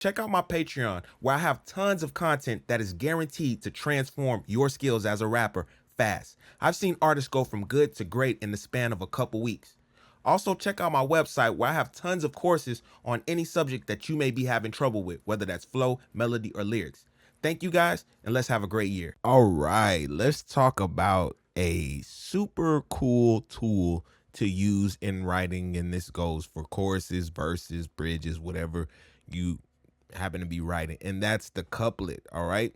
Check out my Patreon, where I have tons of content that is guaranteed to transform your skills as a rapper fast. I've seen artists go from good to great in the span of a couple weeks. Also, check out my website, where I have tons of courses on any subject that you may be having trouble with, whether that's flow, melody, or lyrics. Thank you guys, and let's have a great year. All right, let's talk about a super cool tool to use in writing, and this goes for choruses, verses, bridges, whatever you happen to be writing, and that's the couplet. All right,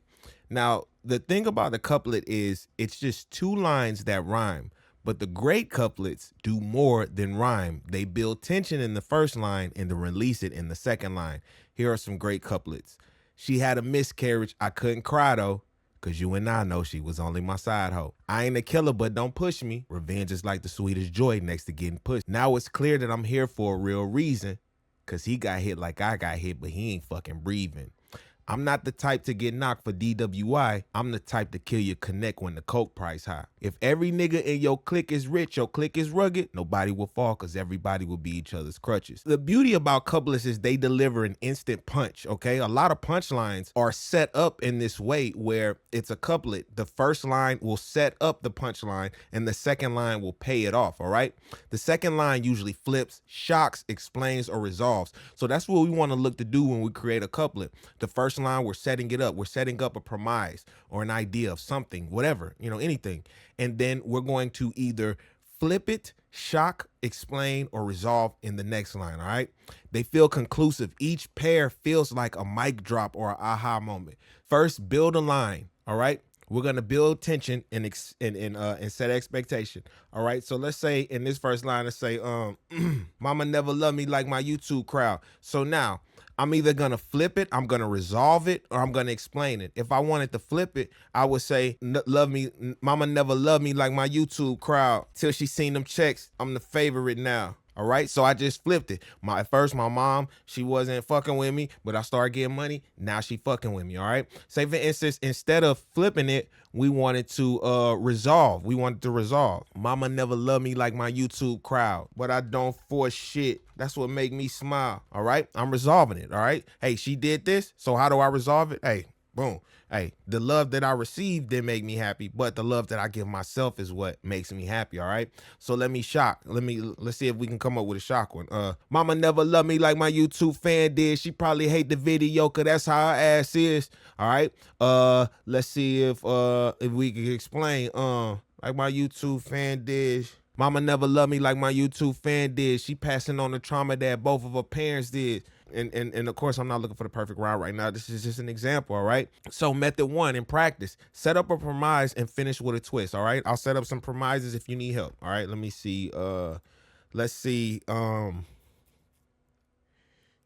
now the thing about the couplet is it's just two lines that rhyme, but the great couplets do more than rhyme. They build tension in the first line and then release it in the second line. Here are some great couplets. She had a miscarriage, I couldn't cry though, cause you and I know she was only my side hoe. I ain't a killer, but don't push me. Revenge is like the sweetest joy next to getting pushed. Now it's clear that I'm here for a real reason, cause he got hit like I got hit, but he ain't fucking breathing. I'm not the type to get knocked for DWI. I'm the type to kill your connect when the coke price high. If every nigga in your clique is rich, your clique is rugged, nobody will fall because everybody will be each other's crutches. The beauty about couplets is they deliver an instant punch, okay? A lot of punchlines are set up in this way where it's a couplet. The first line will set up the punchline and the second line will pay it off, all right? The second line usually flips, shocks, explains, or resolves. So that's what we want to look to do when we create a couplet. The first line, we're setting it up. We're setting up a premise or an idea of something, whatever, anything. And then we're going to either flip it, shock, explain, or resolve in the next line, all right? They feel conclusive. Each pair feels like a mic drop or an aha moment. First, build a line, all right? We're going to build tension and set expectation, all right? So let's say in this first line, let's say, mama never loved me like my YouTube crowd. So now, I'm either going to flip it, I'm going to resolve it, or I'm going to explain it. If I wanted to flip it, I would say, love me, mama never loved me like my YouTube crowd. Till she seen them checks, I'm the favorite now. All right, so I just flipped it. At first, my mom, she wasn't fucking with me, but I started getting money. Now she fucking with me, all right? Say, for instance, instead of flipping it, we wanted to resolve. We wanted to resolve. Mama never loved me like my YouTube crowd, but I don't force shit. That's what make me smile, all right? I'm resolving it, all right? Hey, she did this, so how do I resolve it? Hey, boom. Hey, the love that I received didn't make me happy, but the love that I give myself is what makes me happy, all right? So let's see if we can come up with a shock one. Mama never loved me like my YouTube fan did. She probably hate the video, cause that's how her ass is, all right? Let's see if we can explain, like my YouTube fan did. Mama never loved me like my YouTube fan did. She passing on the trauma that both of her parents did. And of course, I'm not looking for the perfect rhyme right now. This is just an example, all right? So method one, in practice, set up a premise and finish with a twist, all right? I'll set up some premises if you need help, all right? Let me see. Let's see.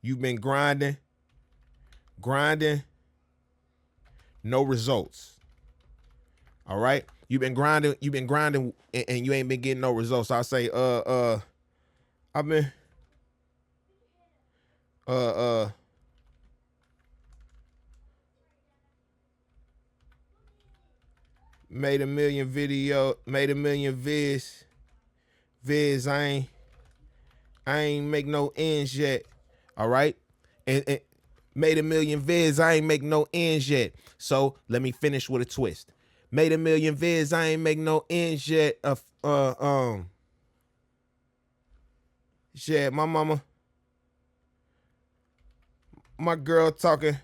You've been grinding, no results, all right? You've been grinding, and you ain't been getting no results. I'll say, I've been, made a million vids, I ain't make no ends yet, all right? And made a million vids, I ain't make no ends yet. So let me finish with a twist. Made a million vids, I ain't make no ends yet. Shit, my mama, my girl talking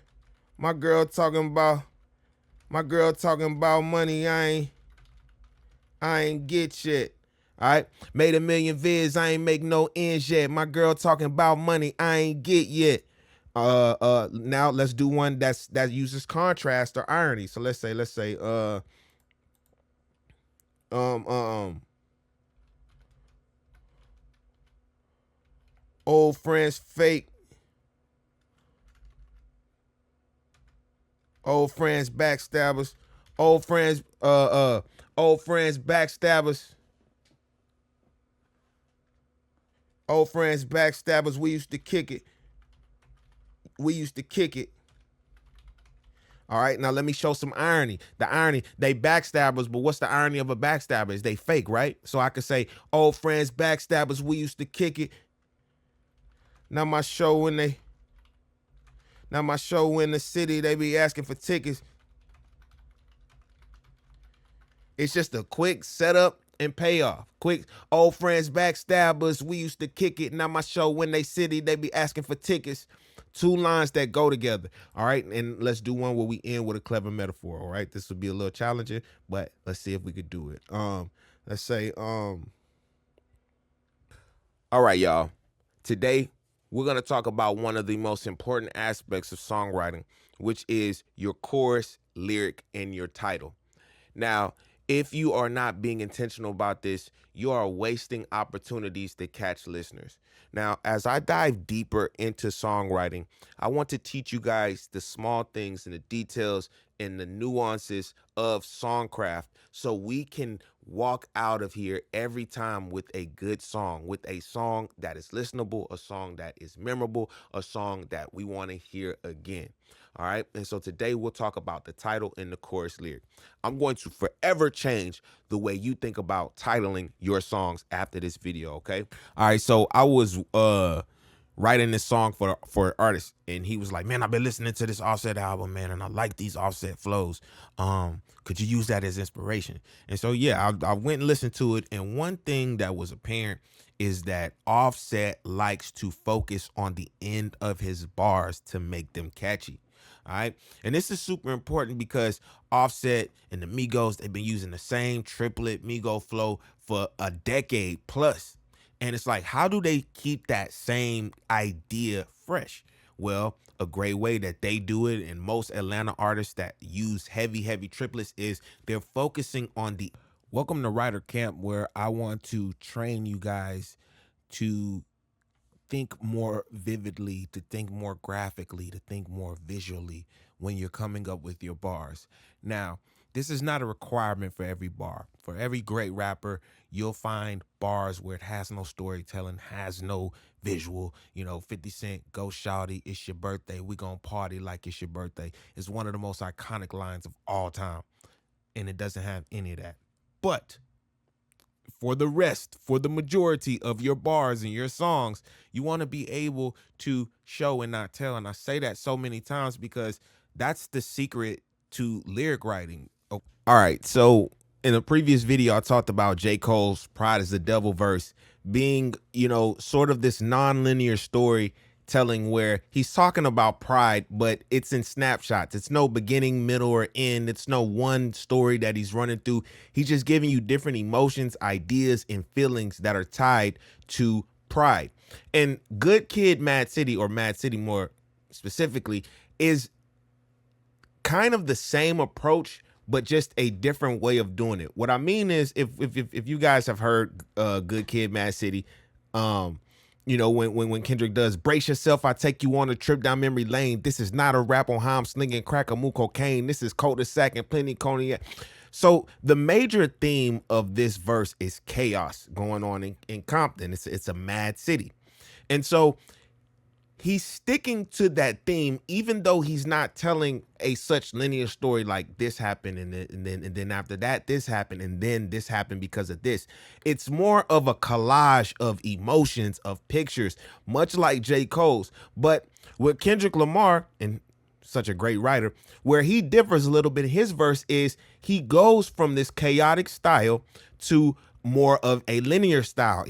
about money I ain't get shit. All right, made a million vids, I ain't make no ends yet. My girl talking about money I ain't get yet. Now let's do one that uses contrast or irony. So let's say old friends fake, old friends backstabbers, old friends backstabbers, old friends backstabbers, we used to kick it. All right, now let me show some irony. The irony, they backstabbers, but what's the irony of a backstabber? Is they fake, right? So I could say, old friends backstabbers, we used to kick it. Now my show when they Now my show in the city, they be asking for tickets. It's just a quick setup and payoff. Quick, old friends backstabbers, we used to kick it. Now my show when they city, they be asking for tickets. Two lines that go together. All right, and let's do one where we end with a clever metaphor. All right, this will be a little challenging, but let's see if we could do it. Let's say, all right, y'all. Today we're gonna talk about one of the most important aspects of songwriting, which is your chorus, lyric, and your title. Now, if you are not being intentional about this, you are wasting opportunities to catch listeners. Now, as I dive deeper into songwriting, I want to teach you guys the small things and the details and the nuances of songcraft so we can walk out of here every time with a good song, with a song that is listenable, a song that is memorable, a song that we want to hear again. All right. And so today we'll talk about the title and the chorus lyric. I'm going to forever change the way you think about titling your songs after this video. Okay. All right. So I was writing this song for an artist, and he was like, man, I've been listening to this Offset album, man, and I like these Offset flows. Could you use that as inspiration? And so, yeah, I went and listened to it. And one thing that was apparent is that Offset likes to focus on the end of his bars to make them catchy. All right. And this is super important because Offset and the Migos, they've been using the same triplet Migo flow for a decade plus. And it's like, how do they keep that same idea fresh? Well, a great way that they do it, and most Atlanta artists that use heavy triplets, is they're focusing on the welcome to Writer Camp, where I want to train you guys to think more vividly, to think more graphically, to think more visually when you're coming up with your bars. Now, this is not a requirement for every bar. For every great rapper, you'll find bars where it has no storytelling, has no visual. 50 Cent, go shawty, it's your birthday, we gonna party like it's your birthday. It's one of the most iconic lines of all time, and it doesn't have any of that. But for the rest, for the majority of your bars and your songs, you want to be able to show and not tell. And I say that so many times because that's the secret to lyric writing. Oh, all right. So in a previous video, I talked about J. Cole's Pride is the Devil verse being, sort of this non-linear story telling where he's talking about pride, but it's in snapshots. It's no beginning, middle, or end. It's no one story that he's running through. He's just giving you different emotions, ideas, and feelings that are tied to pride. And Good Kid, Mad City, or Mad City more specifically, is kind of the same approach, but just a different way of doing it. What I mean is, if you guys have heard Good Kid, Mad City, when Kendrick does brace yourself, I take you on a trip down memory lane. This is not a rap on how I'm slinging crack or cocaine. This is cul-de-sac and plenty cognac. So the major theme of this verse is chaos going on in Compton. It's a mad city. And so he's sticking to that theme, even though he's not telling a such linear story like this happened and then after that this happened and then this happened because of this. It's more of a collage of emotions, of pictures, much like J. Cole's. But with Kendrick Lamar, and such a great writer, where he differs a little bit, his verse is he goes from this chaotic style to more of a linear style.